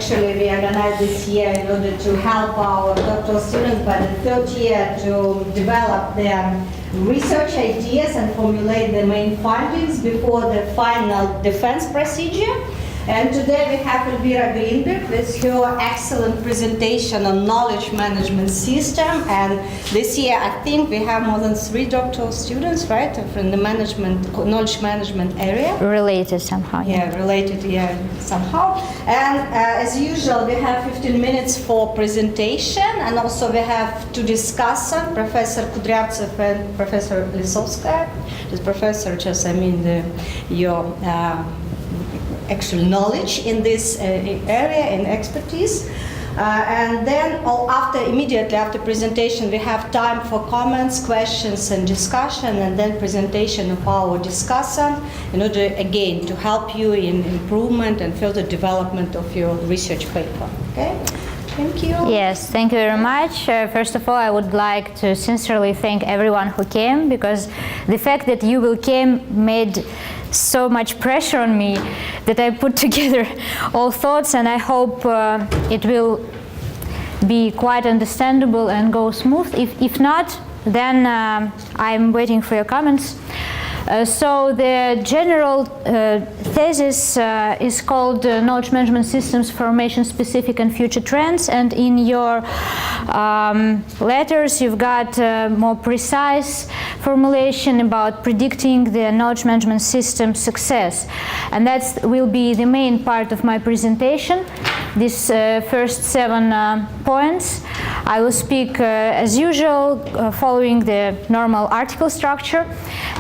actually we organized this year in order to help our doctoral students by the third year to develop their research ideas and formulate the main findings before the final defense procedure. And today we have Elvira Grinberg with her excellent presentation on knowledge management system. And this year I think we have more than 3 doctoral students, right, from the knowledge management area. Related somehow. Yeah, related, yeah, somehow. And as usual, we have 15 minutes for presentation, and also we have 2 discussants, Professor Kudryavtsev and Professor Lisovskaya. This professor just, your actual knowledge in this area and expertise. And then immediately after presentation, we have time for comments, questions, and discussion, and then presentation of our discussant in order, again, to help you in improvement and further development of your research paper. Okay? Thank you. Yes, thank you very much. First of all, I would like to sincerely thank everyone who came, because the fact that you will came made so much pressure on me that I put together all thoughts, and I hope it will be quite understandable and go smooth. If not, then I'm waiting for your comments. So the general thesis is called Knowledge Management Systems, Formation Specific and Future Trends, and in your letters you've got more precise formulation about predicting the knowledge management system success, and that will be the main part of my presentation. These first 7 points. I will speak as usual, following the normal article structure,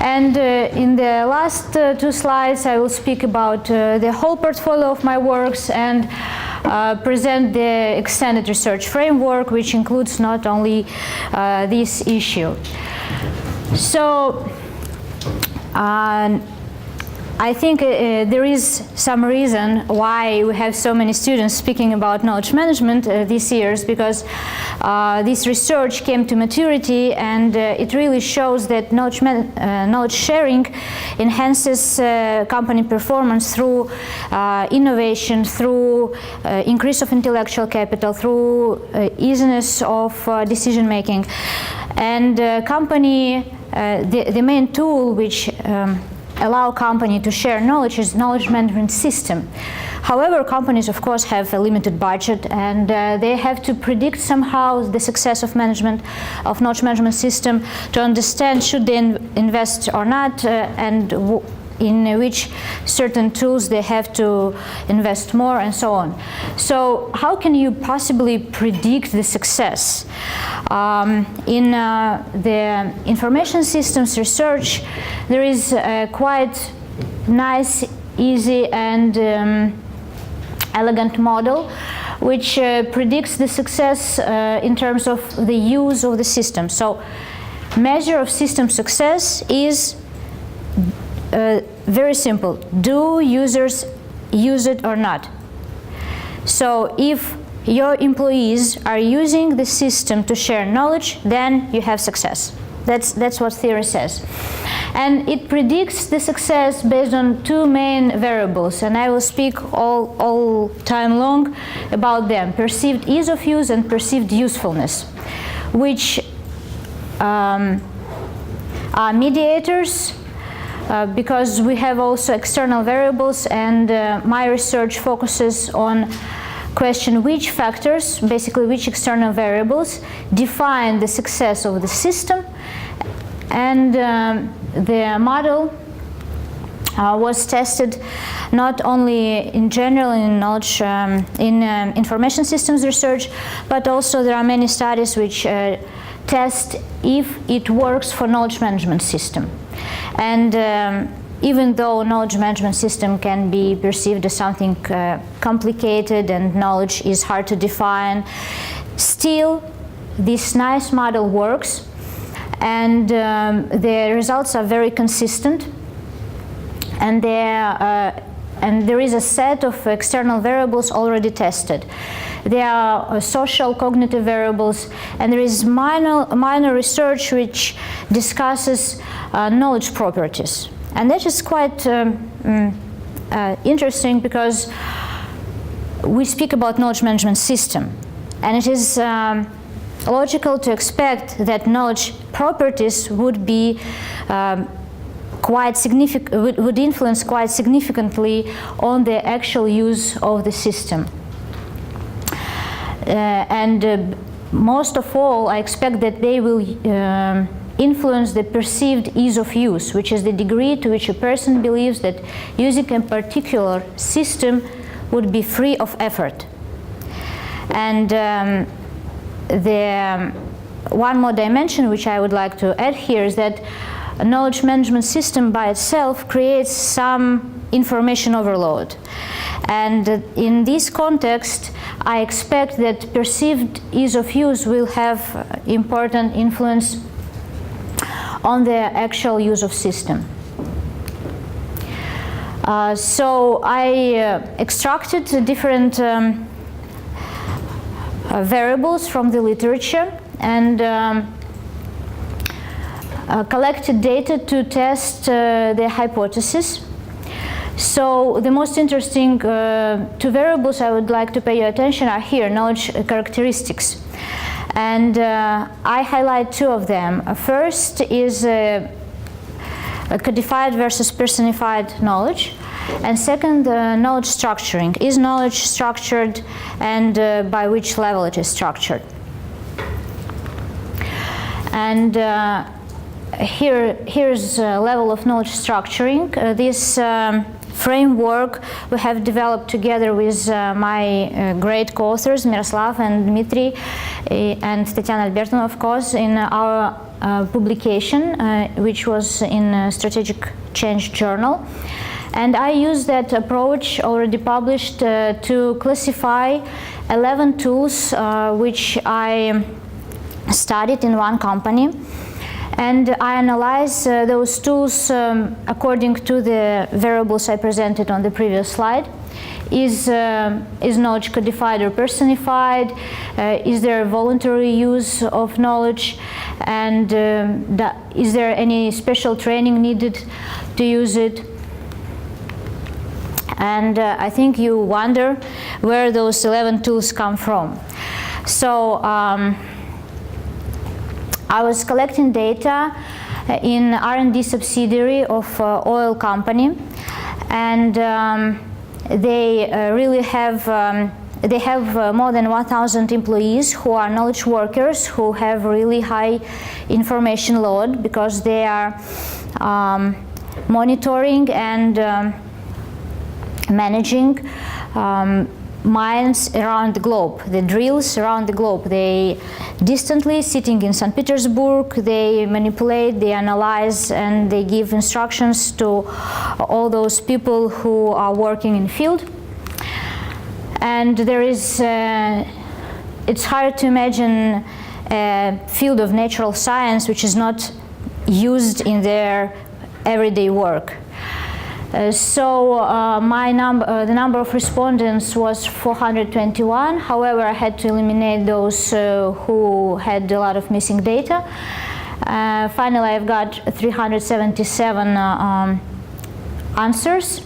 and in the last 2 slides I will speak about the whole portfolio of my works and present the extended research framework, which includes not only this issue. So I think there is some reason why we have so many students speaking about knowledge management these years, because this research came to maturity, and it really shows that knowledge sharing enhances company performance through innovation, through increase of intellectual capital, through easiness of decision making. And the main tool which allow company to share knowledge is knowledge management system. However, companies of course have a limited budget, and they have to predict somehow the success of knowledge management system to understand should they invest or not, and in which certain tools they have to invest more, and so on. So how can you possibly predict the success? In the information systems research, there is a quite nice, easy, and elegant model which predicts the success in terms of the use of the system. So measure of system success is very simple. Do users use it or not? So if your employees are using the system to share knowledge, then you have success. That's what theory says. And it predicts the success based on 2 main variables, and I will speak all time long about them: perceived ease of use and perceived usefulness, which are mediators, because we have also external variables, and my research focuses on question which factors, basically which external variables, define the success of the system. And the model was tested not only in general in knowledge in information systems research, but also there are many studies which test if it works for knowledge management system. And even though knowledge management system can be perceived as something complicated and knowledge is hard to define, still this nice model works, and the results are very consistent, and there is a set of external variables already tested. There are social cognitive variables, and there is minor research which discusses knowledge properties. And that is quite interesting, because we speak about knowledge management system, and it is logical to expect that knowledge properties would be quite significant, would influence quite significantly on the actual use of the system. Most of all, I expect that they will influence the perceived ease of use, which is the degree to which a person believes that using a particular system would be free of effort. And one more dimension which I would like to add here is that a knowledge management system by itself creates some information overload. And in this context, I expect that perceived ease of use will have important influence on the actual use of system. So I extracted different variables from the literature and collected data to test the hypothesis. So the most interesting two variables I would like to pay your attention are here, knowledge characteristics. And I highlight two of them. First is a codified versus personified knowledge. And second, knowledge structuring. Is knowledge structured, and by which level it is structured? And here's a level of knowledge structuring. This framework we have developed together with my great co-authors Miroslav and Dmitry and Tatiana Albertovna, of course, in our publication, which was in Strategic Change Journal. And I used that approach, already published, to classify 11 tools which I studied in one company. And I analyze those tools according to the variables I presented on the previous slide. Is knowledge codified or personified? Is there a voluntary use of knowledge? And is there any special training needed to use it? And I think you wonder where those 11 tools come from. So I was collecting data in R&D subsidiary of oil company, and they really have more than 1,000 employees who are knowledge workers who have really high information load because they are monitoring and managing mines around the globe, the drills around the globe. They distantly, sitting in St. Petersburg, they manipulate, they analyze, and they give instructions to all those people who are working in field. And there is, it's hard to imagine a field of natural science which is not used in their everyday work. So the number of respondents was 421. However, I had to eliminate those who had a lot of missing data. Finally, I've got 377 answers.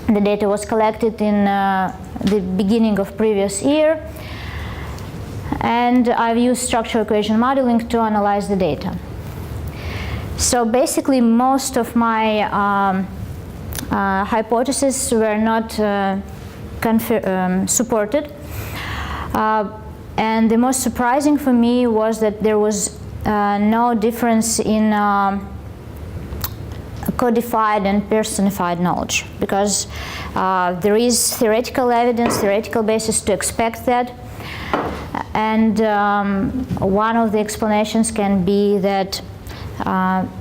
The data was collected in the beginning of previous year. And I've used structural equation modeling to analyze the data. So basically, most of my hypotheses were not supported. And the most surprising for me was that there was no difference in codified and personified knowledge, because there is theoretical evidence, theoretical basis to expect that. And one of the explanations can be that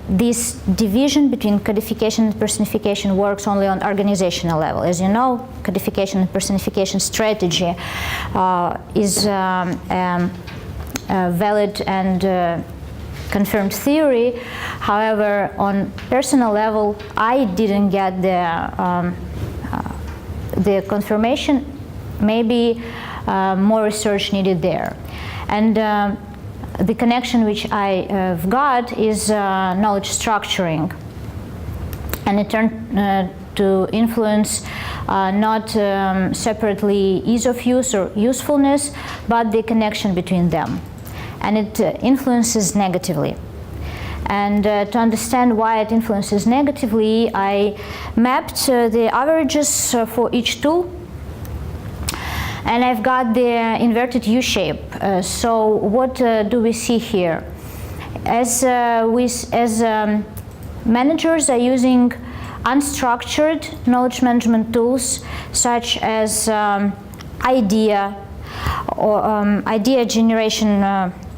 this division between codification and personification works only on organizational level. As you know, codification and personification strategy is a valid and confirmed theory. However, on personal level, I didn't get the confirmation. Maybe more research needed there. And the connection which I've got is knowledge structuring. And it to influence not separately ease of use or usefulness, but the connection between them. And it influences negatively. And to understand why it influences negatively, I mapped the averages for each tool. And I've got the inverted U shape. So what do we see here? As managers are using unstructured knowledge management tools such as idea or idea generation,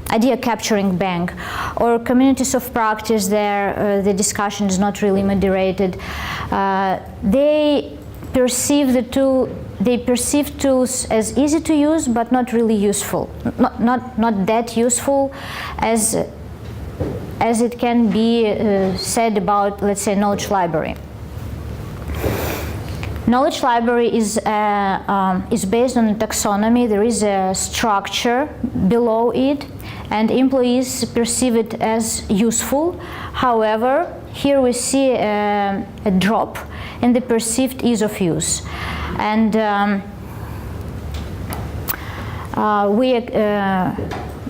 idea capturing bank, or communities of practice there, the discussion is not really moderated. They perceive tools as easy to use but not really useful, not that useful as it can be said about, let's say, knowledge library. Knowledge library is based on a taxonomy. There is a structure below it, and employees perceive it as useful. However, here we see a drop in the perceived ease of use. And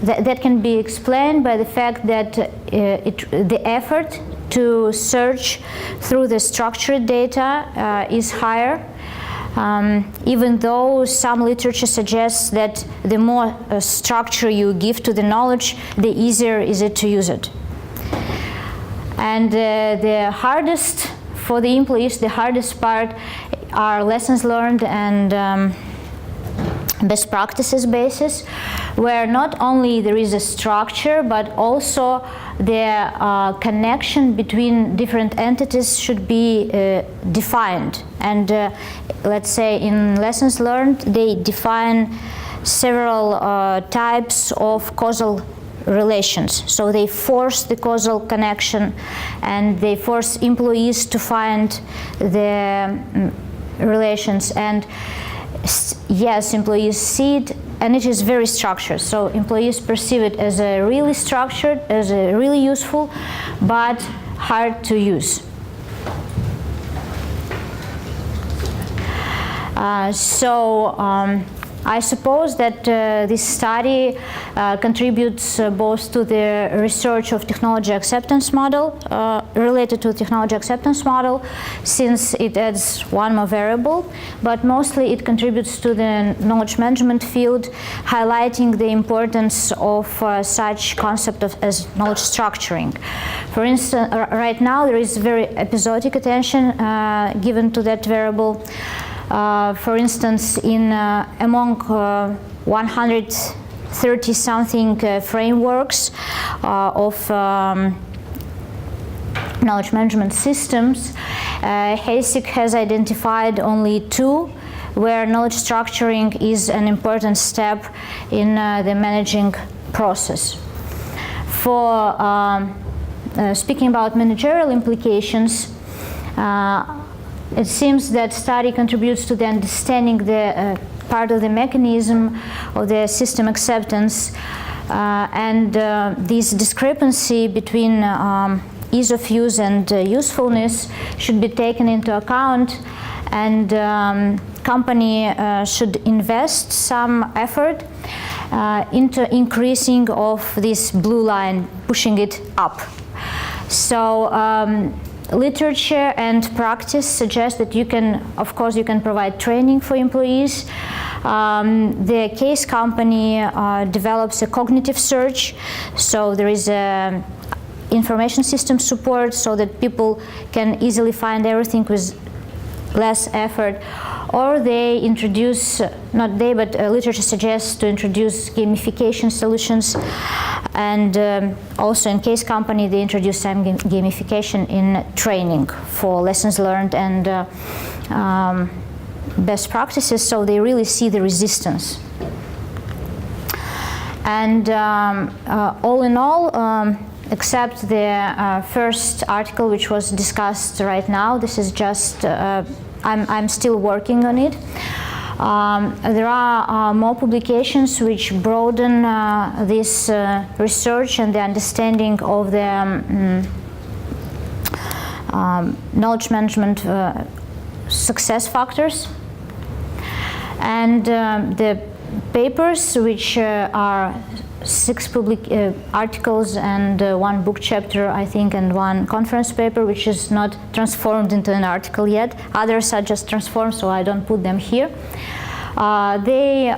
that can be explained by the fact that the effort to search through the structured data is higher, even though some literature suggests that the more structure you give to the knowledge, the easier is it to use it. And the hardest for the employees, the hardest part are lessons learned and best practices basis, where not only there is a structure, but also the connection between different entities should be defined. And let's say in lessons learned, they define several types of causal relations. So they force the causal connection, and they force employees to find the relations. And yes, employees see it, and it is very structured. So employees perceive it as a really structured, as a really useful, but hard to use. I suppose that this study contributes both to the research of technology acceptance model, related to technology acceptance model, since it adds one more variable, but mostly it contributes to the knowledge management field, highlighting the importance of such concept as knowledge structuring. For instance, right now there is very episodic attention given to that variable. For instance, among 130 something frameworks of knowledge management systems, HASIC has identified only 2 where knowledge structuring is an important step in the managing process. For speaking about managerial implications, it seems that study contributes to the understanding the part of the mechanism of the system acceptance, and this discrepancy between ease of use and usefulness should be taken into account, and company should invest some effort into increasing of this blue line, pushing it up. So literature and practice suggest that you can, of course, you can provide training for employees. The case company develops a cognitive search, so there is a information system support so that people can easily find everything with less effort. Or they introduce, not they, but literature suggests to introduce gamification solutions. And also in case company, they introduce some gamification in training for lessons learned and best practices, so they really see the resistance. And all in all, except the first article which was discussed right now, this is just, I'm still working on it. There are more publications which broaden this research and the understanding of the knowledge management success factors. And the papers, which are 6 public articles and 1 book chapter, I think, and 1 conference paper, which is not transformed into an article yet. Others are just transformed, so I don't put them here. They,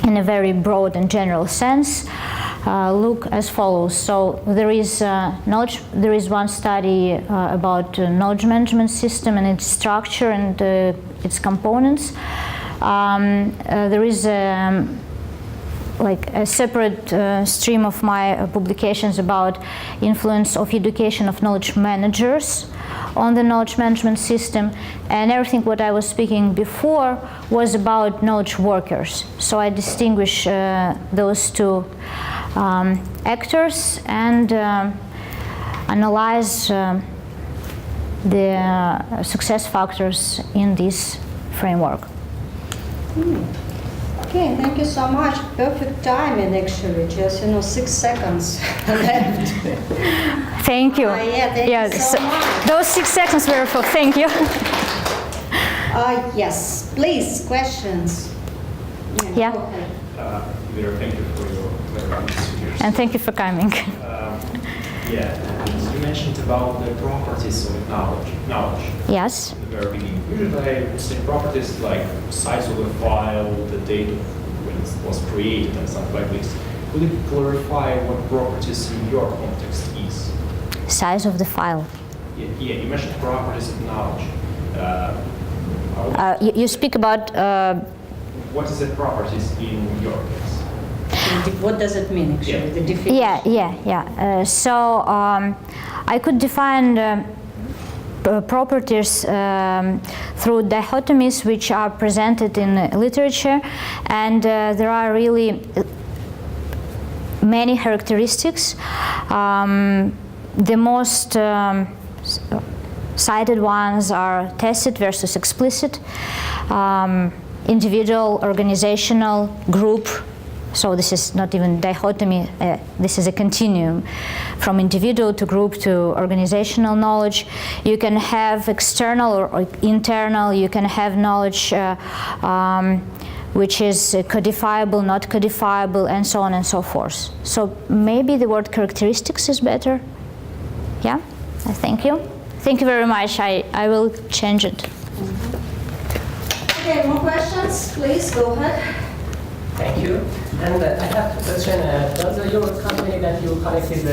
in a very broad and general sense, look as follows. So there is one study about knowledge management system and its structure and its components. There is like a separate stream of my publications about influence of education of knowledge managers on the knowledge management system, and everything what I was speaking before was about knowledge workers. So I distinguish those 2 actors and analyze the success factors in this framework. Okay, thank you so much. Perfect timing, actually. Just 6 seconds left. Thank you. Yeah, thank you so much. Those 6 seconds were full. Thank you. Yes, please, questions. Yeah. Go ahead. Elvira, thank you for your clever speakers. And thank you for coming. You mentioned about the properties of knowledge. Yes. At the very beginning. Usually I would say properties like size of the file, the date of when it was created, and stuff like this. Could you clarify what properties in your context is? Size of the file. Yeah, you mentioned properties of knowledge. You speak about. What is the properties in your case? What does it mean, actually, Yeah. the definition? Yeah. So I could define properties through dichotomies which are presented in literature, and there are really many characteristics. The most cited ones are tacit versus explicit, individual, organizational, group. So this is not even dichotomy, this is a continuum from individual to group to organizational knowledge. You can have external or internal, you can have knowledge which is codifiable, not codifiable, and so on and so forth. So maybe the word characteristics is better. Yeah, thank you. Thank you very much, I will change it. Okay, more questions? Please, go ahead. Thank you. And I have a question. Does your company that you collected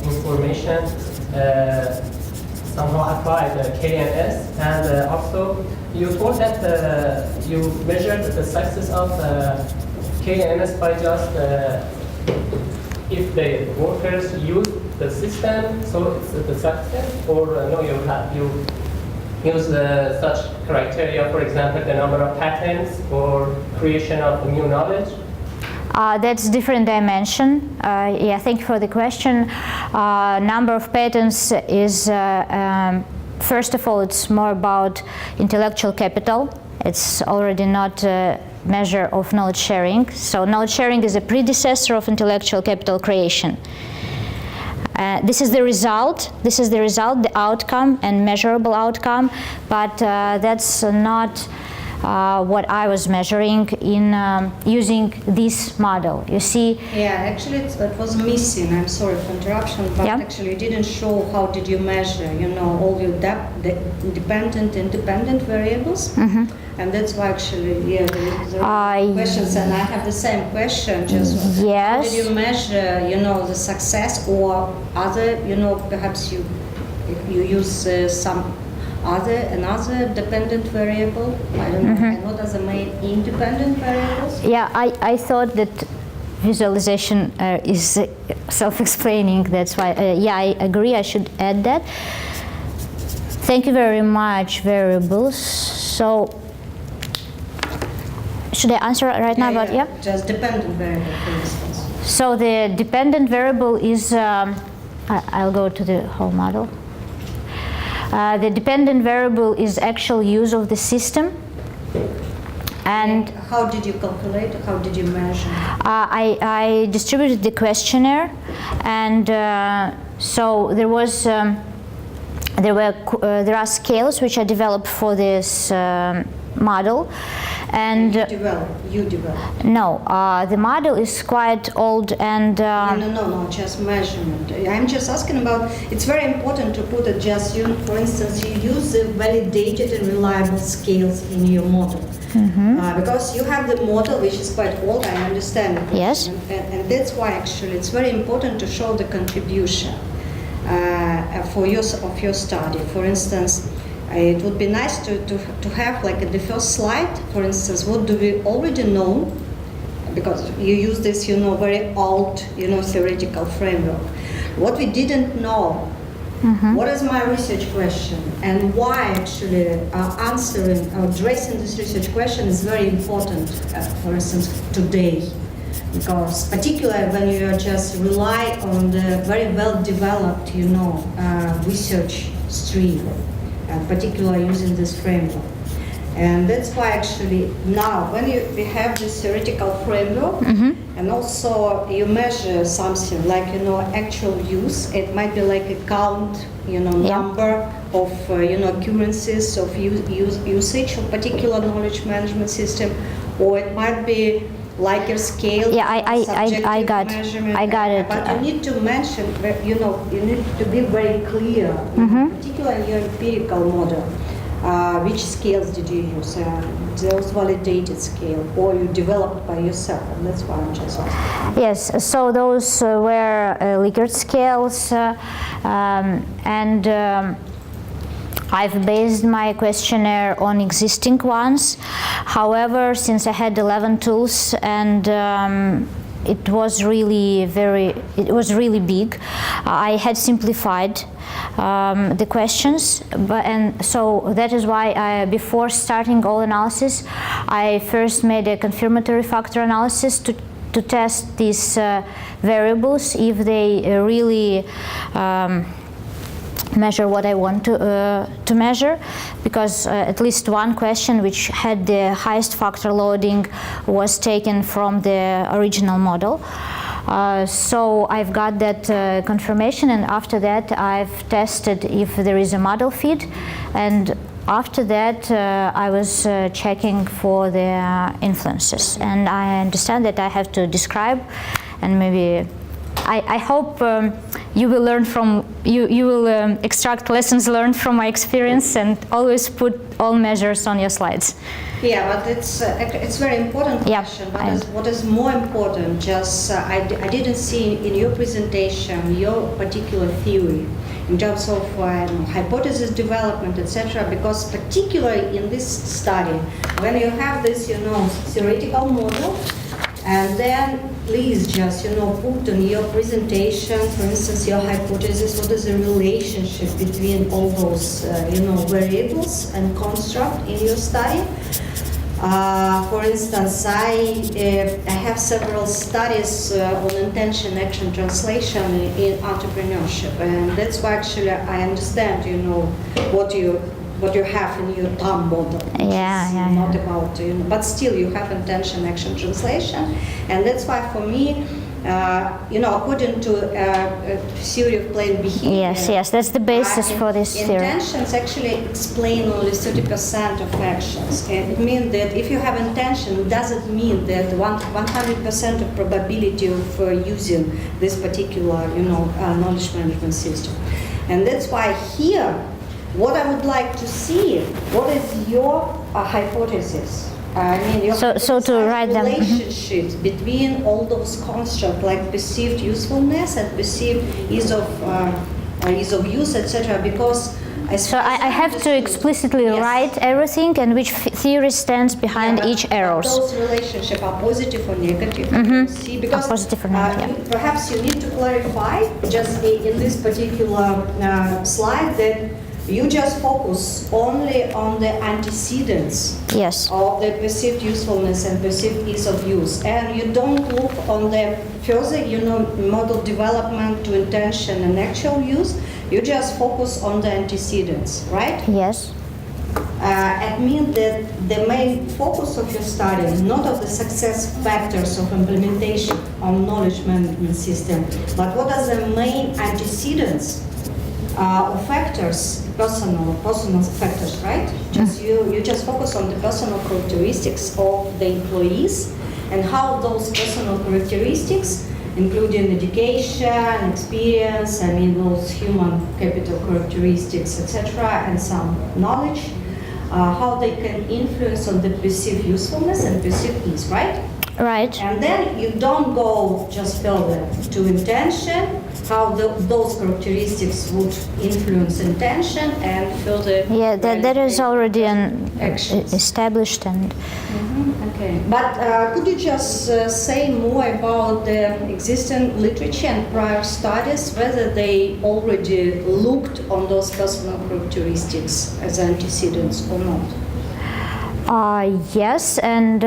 information somehow apply the KNS? And also, you told that you measured the success of KNS by just if the workers use the system, so it's the success, or no, you use such criteria, for example, the number of patents or creation of new knowledge? That's different dimension. Yeah, thank you for the question. Number of patents is, first of all, it's more about intellectual capital. It's already not a measure of knowledge sharing. So knowledge sharing is a predecessor of intellectual capital creation. This is the result, the outcome and measurable outcome, but that's not what I was measuring in using this model. You see? Yeah, actually it was missing. I'm sorry for interruption, but actually you didn't show how did you measure, all your independent variables. And that's why actually, there are questions, and I have the same question. Just how did you measure, the success, or other, perhaps you use another dependent variable? I don't know. I know there's a main independent variables. Yeah, I thought that visualization is self-explaining. That's why. Yeah, I agree. I should add that. Thank you very much. Variables. So. Should I answer right now? But just dependent variable, for instance. So the dependent variable is, I'll go to the whole model. The dependent variable is actual use of the system. And how did you calculate? How did you measure? I distributed the questionnaire, and so there was there are scales which are developed for this model, and You develop. no, the model is quite old and No, just measurement. I'm just asking about, it's very important to put it just, for instance, you use the validated and reliable scales in your model. Because you have the model, which is quite old, I understand. Yes. And that's why actually it's very important to show the contribution of your study. For instance, it would be nice to have, like, at the first slide, for instance, what do we already know, because you use this, very old, theoretical framework. What we didn't know, what is my research question, and why actually answering or addressing this research question is very important, for instance, today. Because particularly when you just rely on the very well-developed, research stream, particularly using this framework. And that's why actually now when we have this theoretical framework, and also you measure something like, actual use, it might be like a count, number of, occurrences of usage of particular knowledge management system, or it might be like a scale. Yeah, I got it. But you need to mention, you need to be very clear, particularly in your empirical model, which scales did you use, those validated scale, or you developed by yourself, and that's why I'm just asking. Yes, so those were Likert scales, and I've based my questionnaire on existing ones. However, since I had 11 tools and it was really big, I had simplified the questions, and so that is why before starting all analysis, I first made a confirmatory factor analysis to test these variables if they really measure what I want to measure, because at least one question which had the highest factor loading was taken from the original model. So I've got that confirmation, and after that I've tested if there is a model fit, and after that I was checking for the influences, and I understand that I have to describe, and maybe I hope you will learn from, you will extract lessons learned from my experience and always put all measures on your slides. Yeah, but it's very important question. Yeah, what is more important? Just I didn't see in your presentation your particular theory in terms of hypothesis development, etc. Because particularly in this study, when you have this, theoretical model, and then please just, put in your presentation, for instance, your hypothesis, what is the relationship between all those, variables and construct in your study. For instance, I have several studies on intention, action, translation in entrepreneurship, and that's why actually I understand, what you have in your TAM model. Not about, but still you have intention, action, translation, and that's why for me, according to theory of planned behavior. Yes, that's the basis for this theory. Intentions actually explain only 30% of actions. And it means that if you have intention, it doesn't mean that 100% of probability of using this particular, knowledge management system. And that's why here, what I would like to see, what is your hypothesis? So to write them. Relationships between all those constructs, like perceived usefulness and perceived ease of use, etc. Because I have to explicitly write everything and which theory stands behind each errors. Those relationships are positive or negative. See, because positive or negative. Perhaps you need to clarify just in this particular slide that you just focus only on the antecedents of the perceived usefulness and perceived ease of use, and you don't look on the further, model development to intention and actual use. You just focus on the antecedents, right? Yes. It means that the main focus of your study is not of the success factors of implementation of knowledge management system, but what are the main antecedents of factors, personal factors, right? Just you just focus on the personal characteristics of the employees and how those personal characteristics, including education, experience, those human capital characteristics, etc., and some knowledge, how they can influence on the perceived usefulness and perceived ease, right? Right. And then you don't go just further to intention, how those characteristics would influence intention and further. Yeah, that is already actions. established and. Okay, but could you just say more about the existing literature and prior studies, whether they already looked on those personal characteristics as antecedents or not? Yes, and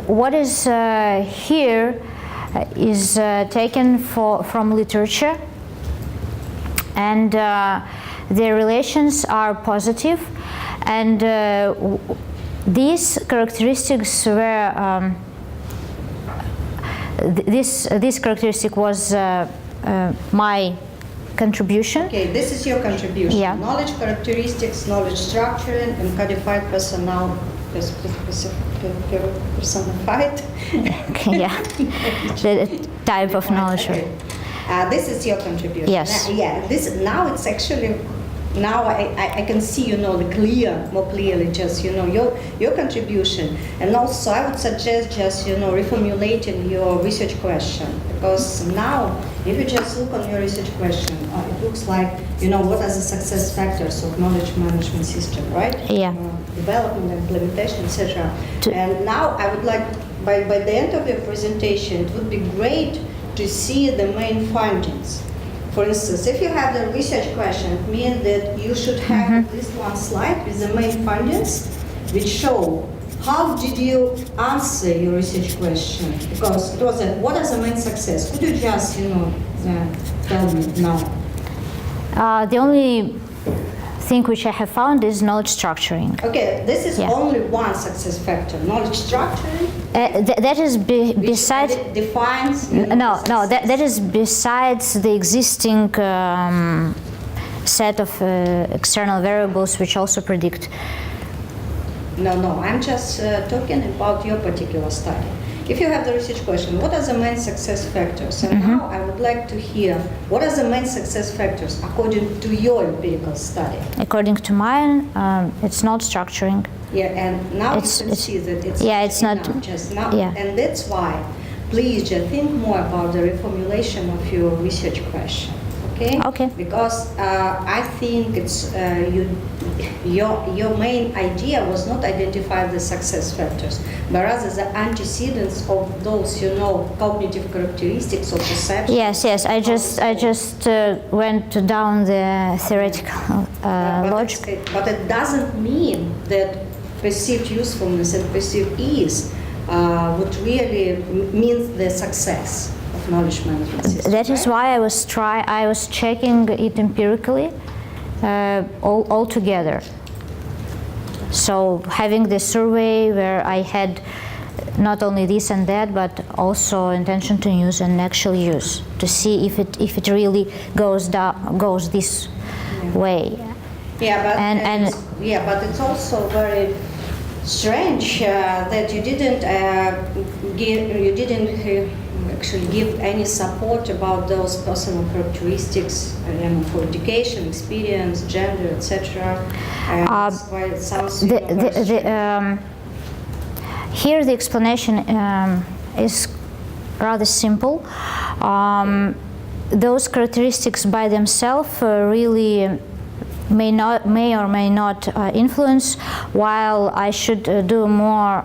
what is here is taken from literature, and their relations are positive, and these characteristics were this characteristic was my contribution. Okay, this is your contribution. Yeah. Knowledge characteristics, knowledge structuring, and codified personified. Okay, yeah, the type of knowledge. Okay. This is your contribution. Yes. Now it's actually. Now I can see, more clearly just, your contribution. And also I would suggest just, reformulating your research question. Because now, if you just look on your research question, it looks like, what are the success factors of knowledge management system, right? Yeah. Development, implementation, etc. And now I would like, by the end of your presentation, it would be great to see the main findings. For instance, if you have the research question, it means that you should have at least one slide with the main findings, which show how did you answer your research question. Because it was what is the main success? Could you just, tell me now? The only thing which I have found is knowledge structuring. Okay, this is Yeah. only one success factor. Knowledge structuring. That is besides. Defines. No, that is besides the existing set of external variables which also predict. No, I'm just talking about your particular study. If you have the research question, what are the main success factors? And now I would like to hear what are the main success factors according to your empirical study. According to mine, it's not structuring. Yeah, and now you can see that it's not just now. Yeah. And that's why, please just think more about the reformulation of your research question. Okay? Okay. Because I think it's your main idea was not identify the success factors, but rather the antecedents of those, cognitive characteristics of perception. Yes. I just went down the theoretical logic. But it doesn't mean that perceived usefulness and perceived ease would really mean the success of knowledge management system. That is why I was checking it empirically, all together. So having the survey where I had not only this and that, but also intention to use and actual use to see if it really goes this way. Yeah, but it's also very strange that you didn't actually give any support about those personal characteristics for education, experience, gender, etc. That's why it sounds here the explanation is rather simple. Those characteristics by themselves really may or may not influence, while I should do more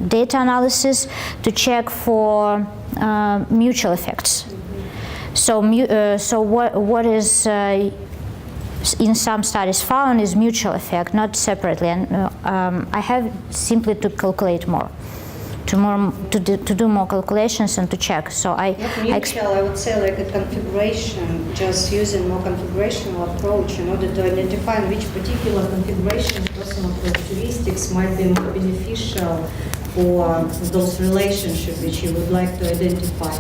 data analysis to check for mutual effects. So what is in some studies found is mutual effect, not separately, and I have simply to calculate more. To do more calculations and to check. So I would say like a configuration, just using more configurational approach in order to identify which particular configuration personal characteristics might be more beneficial for those relationships which you would like to identify.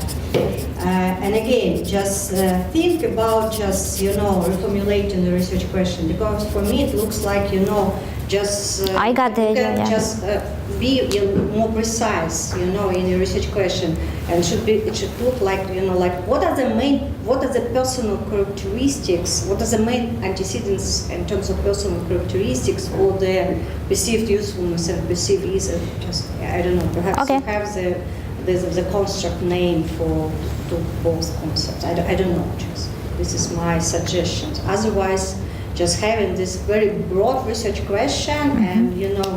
And again, just think about just, reformulating the research question, because for me it looks like, just I got the idea, yeah. Just be more precise, in your research question, and it should look like, like what are the personal characteristics, what are the main antecedents in terms of personal characteristics for the perceived usefulness and perceived ease. Just, I don't know, perhaps okay. You have the construct name for both concepts. I don't know. Just this is my suggestion. Otherwise, just having this very broad research question and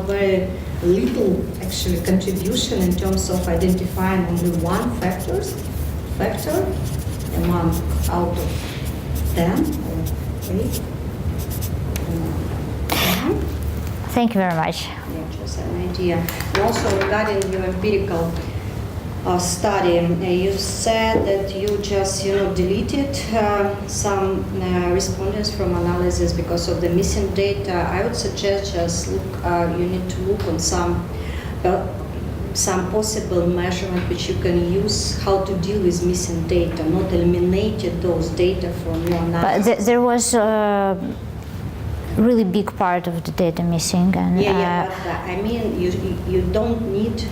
very little actually contribution in terms of identifying only one factor among out of 10 or 8. Thank you very much. Yeah, just an idea. And also regarding your empirical study, you said that you just deleted some respondents from analysis because of the missing data. I would suggest just you need to look on some possible measurement which you can use how to deal with missing data, not eliminated those data from your analysis. But there was a really big part of the data missing, and but I mean you don't need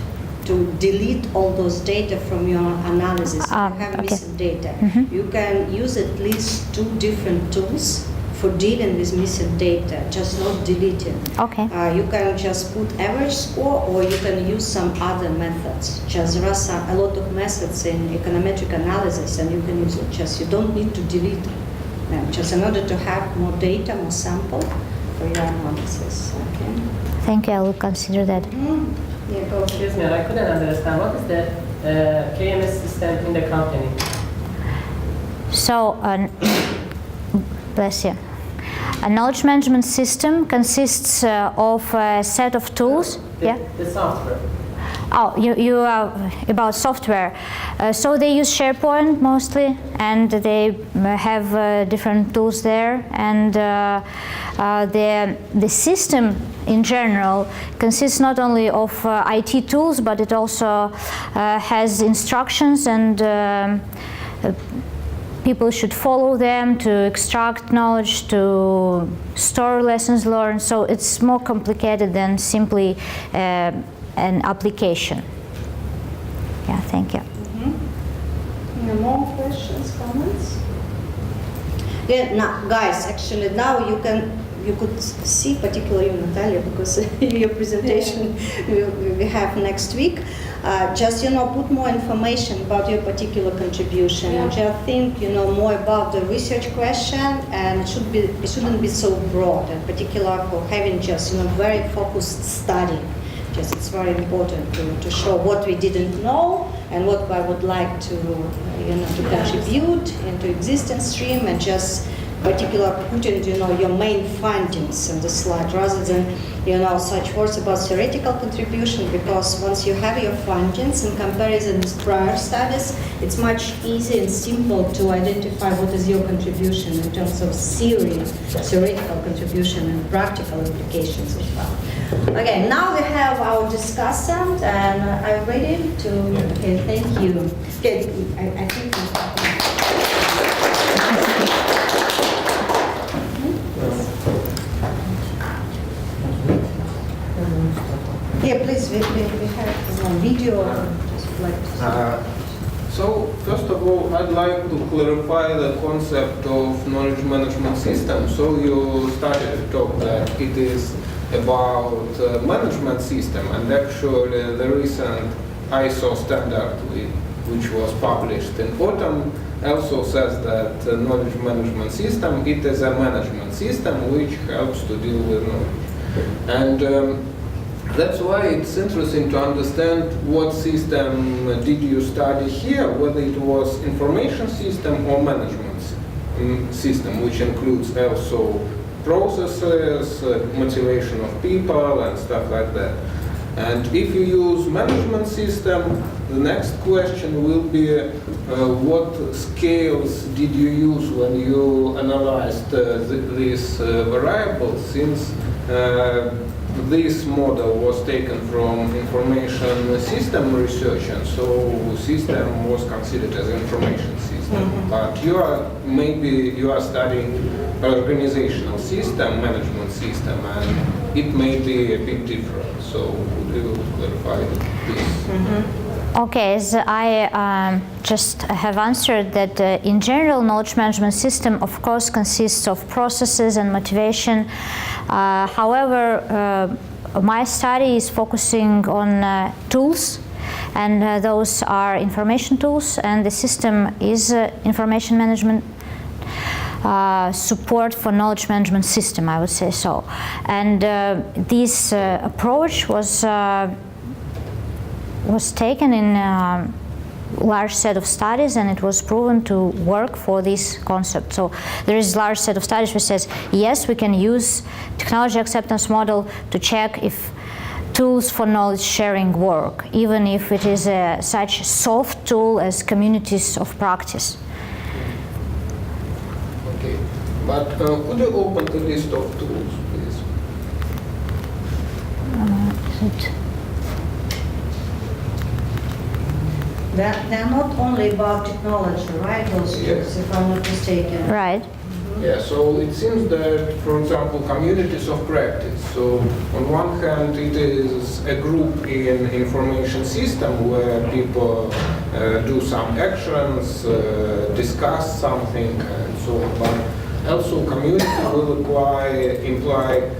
to delete all those data from your analysis. If you have okay. missing data. You can use at least 2 different tools for dealing with missing data, just not deleting. Okay. You can just put average score, or you can use some other methods. Just there are a lot of methods in econometric analysis, and you can use it. Just you don't need to delete them, just in order to have more data, more sample for your analysis. Okay. Thank you. I will consider that. Yeah, go. Excuse me, I couldn't understand. What is the KMS system in the company? So, bless you. A knowledge management system consists of a set of tools. The software. Oh, you are about software. So they use SharePoint mostly, and they have different tools there. And the system in general consists not only of IT tools, but it also has instructions, and people should follow them to extract knowledge, to store lessons learned. So it's more complicated than simply an application. Yeah, thank you. Any more questions, comments? Yeah, now, guys, actually now you could see, particularly you, Natalia, because your presentation we have next week. Just put more information about your particular contribution, and just think more about the research question, and it shouldn't be so broad, in particular for having just very focused study. Just it's very important to show what we didn't know and what I would like to to contribute into existing stream, and just particular putting your main findings in the slide rather than such words about theoretical contribution, because once you have your findings in comparison with prior studies, it's much easier and simple to identify what is your contribution in terms of theoretical contribution and practical implications as well. Okay, now we have our discussant, and I'm ready to. Okay, thank you. Okay, I think. Yeah, please, we have one video. Just like So, first of all, I'd like to clarify the concept of knowledge management system. So you started to talk that it is about management system, and actually the recent ISO standard which was published in autumn also says that knowledge management system, it is a management system which helps to deal with knowledge. And that's why it's interesting to understand what system did you study here, whether it was information system or management system, which includes also processes, motivation of people and stuff like that. And if you use management system, the next question will be what scales did you use when you analyzed these variables, since this model was taken from information system research, and so system was considered as information system. But you are studying organizational system, management system, and it may be a bit different. So would you clarify this? Okay, as I just have answered that in general, knowledge management system of course consists of processes and motivation. However, my study is focusing on tools, and those are information tools, and the system is information management support for knowledge management system, I would say so. And this approach was taken in a large set of studies, and it was proven to work for this concept. So there is a large set of studies which says, yes, we can use technology acceptance model to check if tools for knowledge sharing work, even if it is such soft tool as communities of practice. Okay, but could you open the list of tools, please? They're not only about technology, right? Those tools, if I'm not mistaken. Right. Yeah, so it seems that, for example, communities of practice. So on one hand, it is a group in information system where people do some actions, discuss something, and so on. But also, community will imply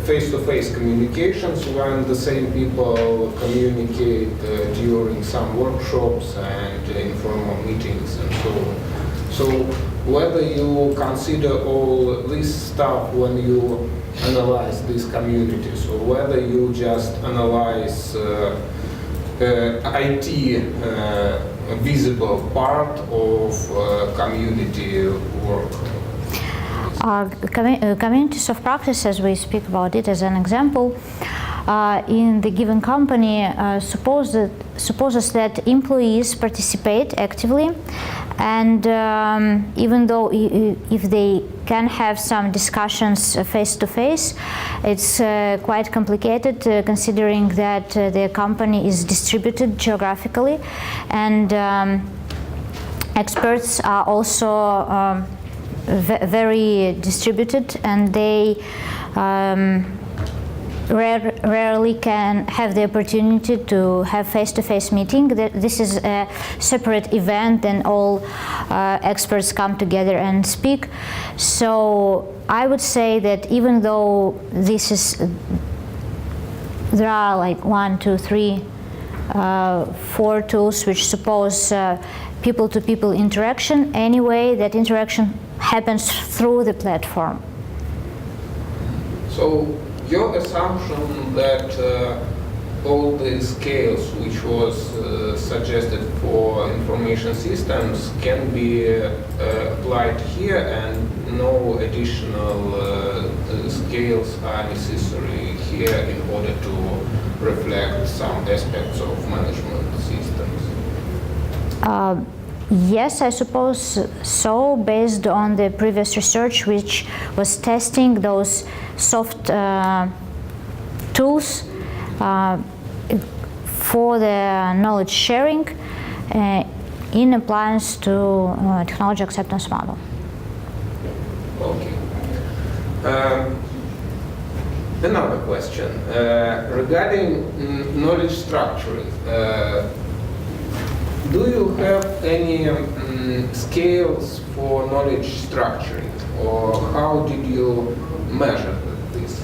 face-to-face communications when the same people communicate during some workshops and informal meetings and so on. So whether you consider all this stuff when you analyze these communities, or whether you just analyze IT visible part of community work. Communities of practice, as we speak about it as an example, in the given company supposes that employees participate actively, and even though if they can have some discussions face-to-face, it's quite complicated considering that the company is distributed geographically, and experts are also very distributed, and they rarely can have the opportunity to have face-to-face meeting. This is a separate event, and all experts come together and speak. So I would say that even though there are like 1, 2, 3, 4 tools which suppose people-to-people interaction, anyway, that interaction happens through the platform. So your assumption that all the scales which was suggested for information systems can be applied here, and no additional scales are necessary here in order to reflect some aspects of management systems? Yes, I suppose so, based on the previous research which was testing those soft tools for the knowledge sharing in appliance to technology acceptance model. Okay. Another question regarding knowledge structuring. Do you have any scales for knowledge structuring, or how did you measure this,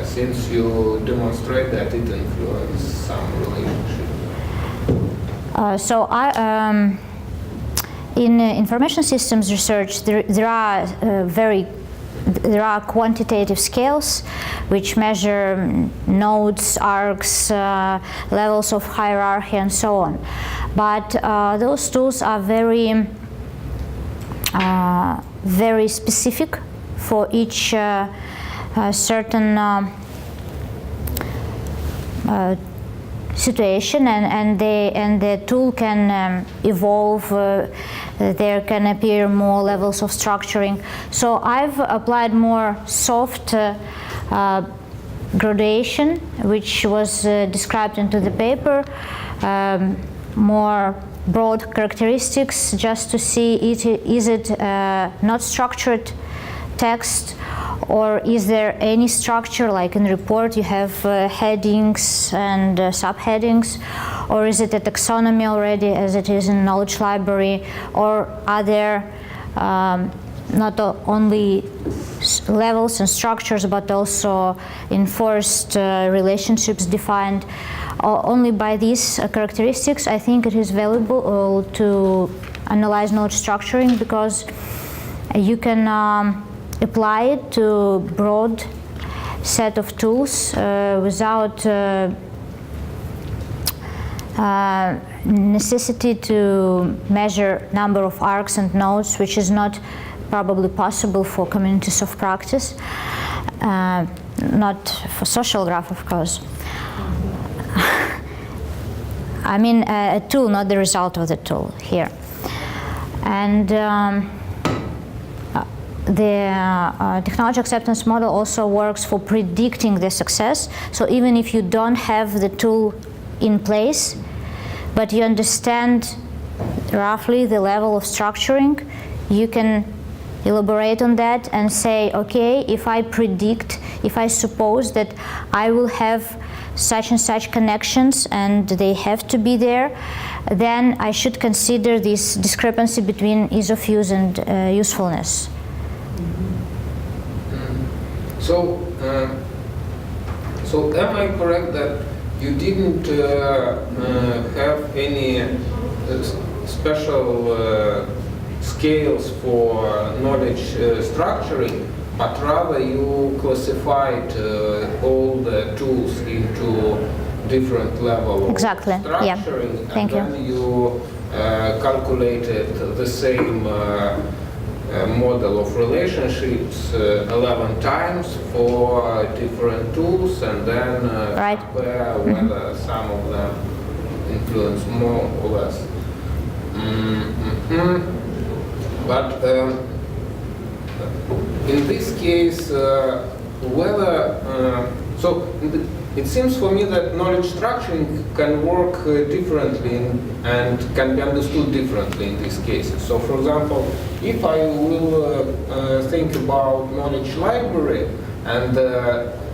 since you demonstrate that it influences some relationship? In information systems research, there are quantitative scales which measure nodes, arcs, levels of hierarchy, and so on. But those tools are very specific for each certain situation, and the tool can evolve. There can appear more levels of structuring. So I've applied more soft gradation, which was described into the paper, more broad characteristics just to see is it not structured text, or is there any structure, like in the report you have headings and subheadings, or is it a taxonomy already as it is in knowledge library, or are there not only levels and structures but also enforced relationships defined. Only by these characteristics I think it is valuable to analyze knowledge structuring, because you can apply it to broad set of tools without necessity to measure number of arcs and nodes, which is not probably possible for communities of practice, not for social graph, of course. I mean a tool, not the result of the tool here. And the technology acceptance model also works for predicting the success. So even if you don't have the tool in place, but you understand roughly the level of structuring, you can elaborate on that and say, okay, if I predict, if I suppose that I will have such and such connections and they have to be there, then I should consider this discrepancy between ease of use and usefulness. So am I correct that you didn't have any special scales for knowledge structuring, but rather you classified all the tools into different levels Exactly. of structuring, Yeah. Thank and then you calculated the same model of relationships 11 times for different tools, and then Right. compare whether some of them influence more or less. But in this case, it seems for me that knowledge structuring can work differently and can be understood differently in these cases. So, for example, if I will think about knowledge library, and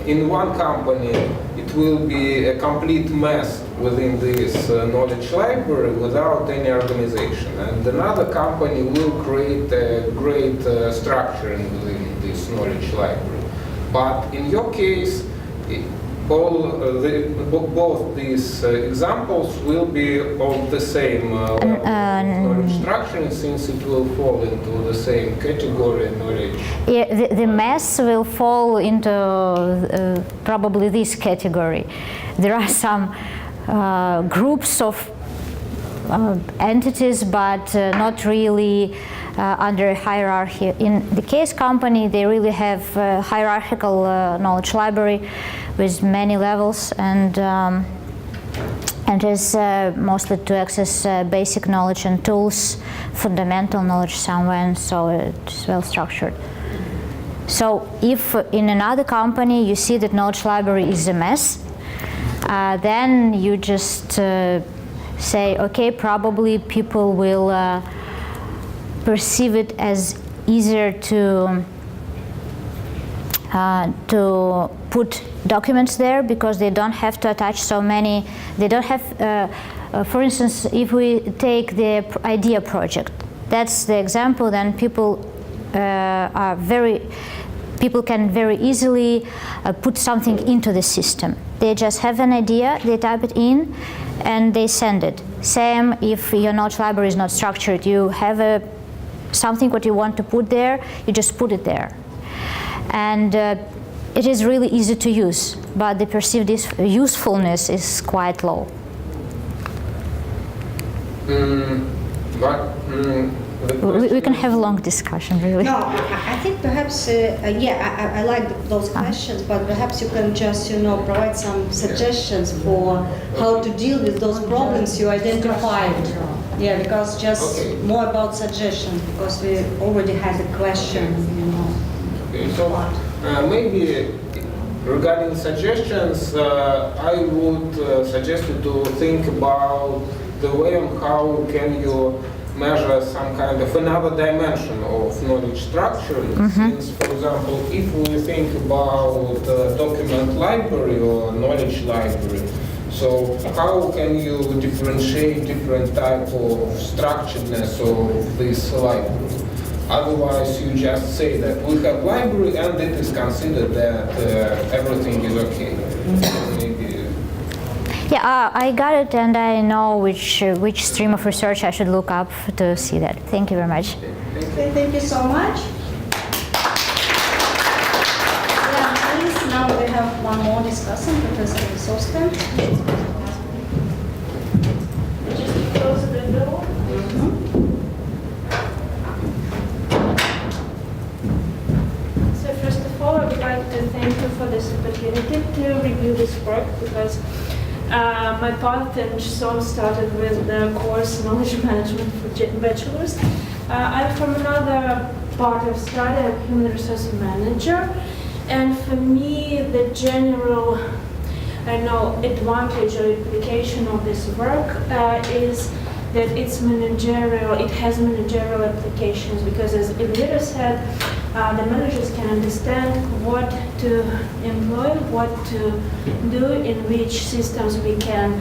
in one company it will be a complete mess within this knowledge library without any organization, and another company will create a great structuring within this knowledge library. But in your case, both these examples will be of the same level of knowledge structuring, since it will fall into the same category, knowledge. Yeah, the mess will fall into probably this category. There are some groups of entities, but not really under a hierarchy. In the case company, they really have a hierarchical knowledge library with many levels, and is mostly to access basic knowledge and tools, fundamental knowledge somewhere, and so it's well structured. So if in another company you see that knowledge library is a mess, then you just say, okay, probably people will perceive it as easier to put documents there, because they don't have to attach so many. They don't have, for instance, if we take the idea project, that's the example. Then people can very easily put something into the system. They just have an idea, they type it in, and they send it. Same if your knowledge library is not structured. You have something what you want to put there, you just put it there. And it is really easy to use, but the perceived usefulness is quite low. We can have a long discussion, really. No, I think perhaps, I like those questions, but perhaps you can just, provide some suggestions for how to deal with those problems you identified. Yeah, because just more about suggestions, because we already had a question, Okay, so maybe Regarding suggestions, I would suggest you to think about the way on how can you measure some kind of another dimension of knowledge structure. Since, for example, if we think about document library or knowledge library, so how can you differentiate different type of structuredness of this library? Otherwise, you just say that we have library and it is considered that everything is okay. Maybe. Yeah, I got it, and I know which stream of research I should look up to see that. Thank you very much. Okay, thank you so much. Yeah, please, now we have one more discussion, Professor Lisowska. Just close the door. So first of all, I would like to thank you for this opportunity to review this work, because my path and so started with the course Knowledge Management for Bachelors. I'm from another part of study, I'm Human Resource Manager, and for me the general advantage or application of this work is that it's managerial, it has managerial applications, because as Elvira said, the managers can understand what to employ, what to do, in which systems we can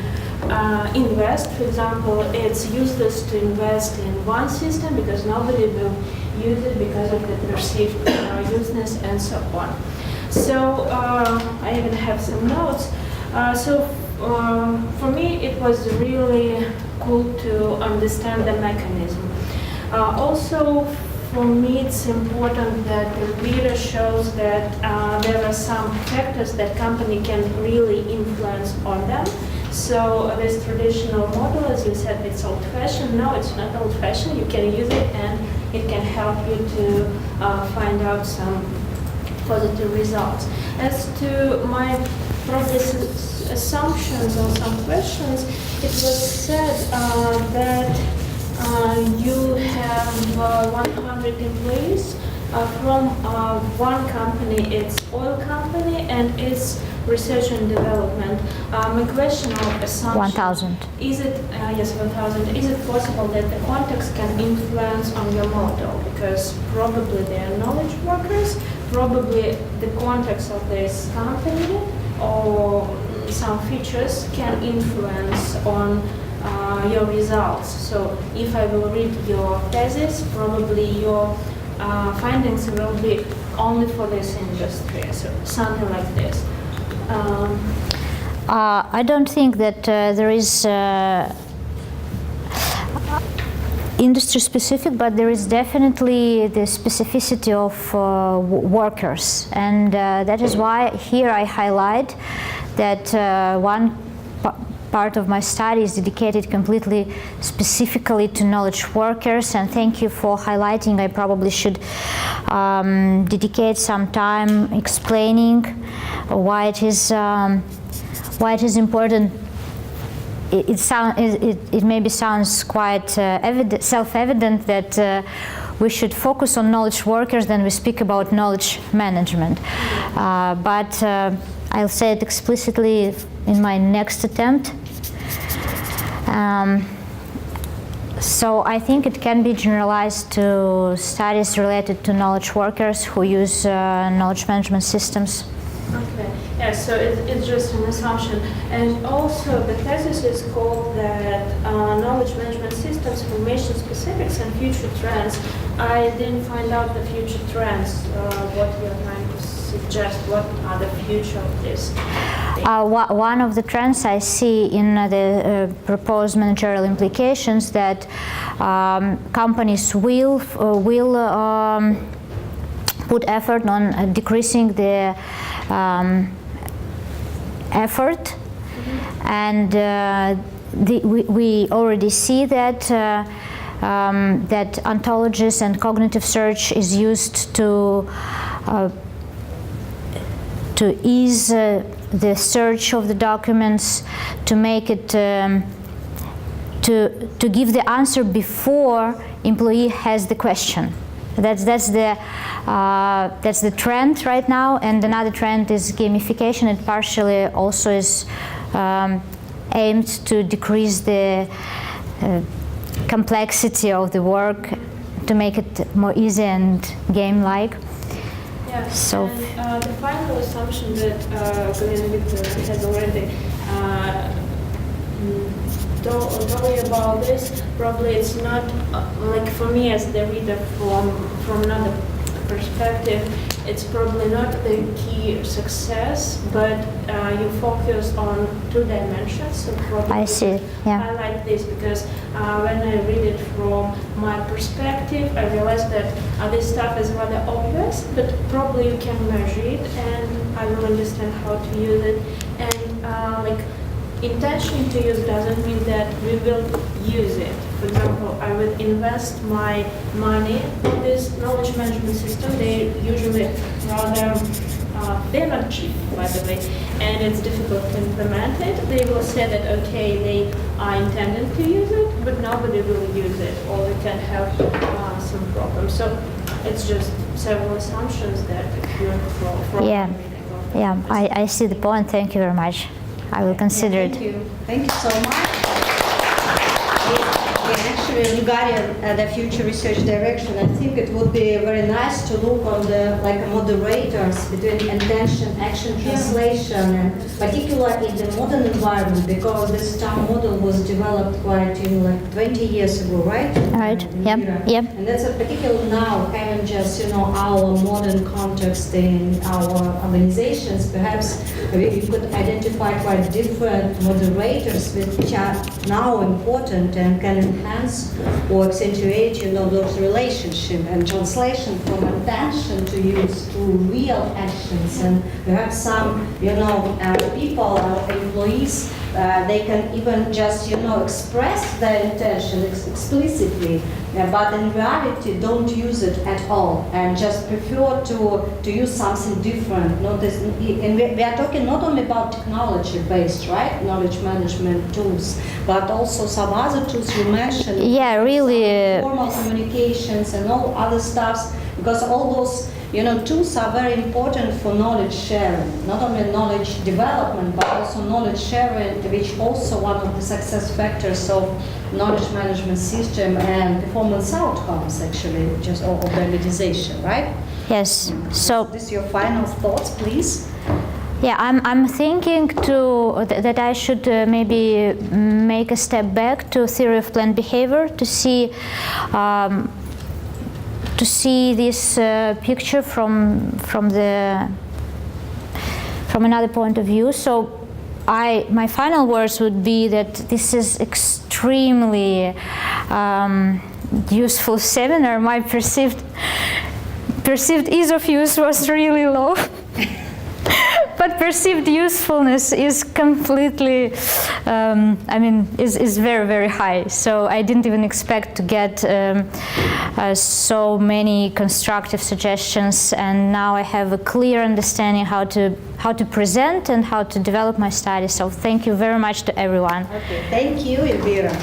invest. For example, it's useless to invest in one system because nobody will use it because of the perceived uselessness and so on. So I even have some notes. For me, it was really cool to understand the mechanism. Also, for me, it's important that Elvira shows that there are some factors that company can really influence on them. So this traditional model, as you said, it's old-fashioned. No, it's not old-fashioned. You can use it, and it can help you to find out some positive results. As to my progress assumptions or some questions, it was said that you have 100 employees from one company, it's oil company, and it's research and development. My question or assumption 1,000. is it, yes, 1,000, is it possible that the context can influence on your model? Because probably they are knowledge workers, probably the context of this company or some features can influence on your results. So if I will read your thesis, probably your findings will be only for this industry, so something like this. I don't think that there is industry specific, but there is definitely the specificity of workers, and that is why here I highlight that one part of my study is dedicated completely specifically to knowledge workers, and thank you for highlighting. I probably should dedicate some time explaining why it is important. It maybe sounds quite self-evident that we should focus on knowledge workers when we speak about knowledge management, but I'll say it explicitly in my next attempt. So I think it can be generalized to studies related to knowledge workers who use knowledge management systems. Okay, yeah, so it's just an assumption. And also the thesis is called that knowledge management systems, formation specifics, and future trends. I didn't find out the future trends, what you're trying to suggest, what are the future of this? One of the trends I see in the proposed managerial implications that companies will put effort on decreasing the effort, and we already see that that ontologies and cognitive search is used to ease the search of the documents, to make it to give the answer before employee has the question. That's the trend right now, and another trend is gamification. It partially also is aimed to decrease the complexity of the work, to make it more easy and game-like. Yeah, So, and the final assumption that Glenn has already told you about this, probably it's not like for me as the reader from another perspective, it's probably not the key success, but you focus on 2 dimensions. So probably I see, yeah. I like this because when I read it from my perspective, I realize that this stuff is rather obvious, but probably you can measure it, and I will understand how to use it. And like intention to use doesn't mean that we will use it. For example, I will invest my money in this knowledge management system. They usually rather, they're not cheap, by the way, and it's difficult to implement it. They will say that, okay, they are intended to use it, but nobody will use it, or we can have some problems. So it's just several assumptions that if you're from Yeah, I see the point. Thank you very much. I will consider it. Thank you so much. Actually, regarding the future research direction, I think it would be very nice to look on the moderators between intention, action, translation, and particularly in the modern environment, because this STAR model was developed quite 20 years ago, right? Right. Yep. And that's a particular now, having just our modern context in our organizations. Perhaps we could identify quite different moderators which are now important and can enhance or accentuate, those relationships, and translation from intention to use to real actions. And perhaps some, people, employees, they can even just, express their intention explicitly, but in reality don't use it at all and just prefer to use something different. And we are talking not only about technology-based, right, knowledge management tools, but also some other tools you mentioned. Yeah, really. Formal communications and all other stuffs, because all those tools are very important for knowledge sharing, not only knowledge development, but also knowledge sharing, which also one of the success factors of knowledge management system and performance outcomes, actually, just of the organization, right? Yes. So This is your final thoughts, please. yeah, I'm thinking that I should maybe make a step back to theory of planned behavior to see this picture from another point of view. So my final words would be that this is extremely useful seminar. My perceived ease of use was really low. But perceived usefulness is completely, is very, very high. So I didn't even expect to get so many constructive suggestions, and now I have a clear understanding how to present and how to develop my study. So thank you very much to everyone. Okay, thank you, Elvira.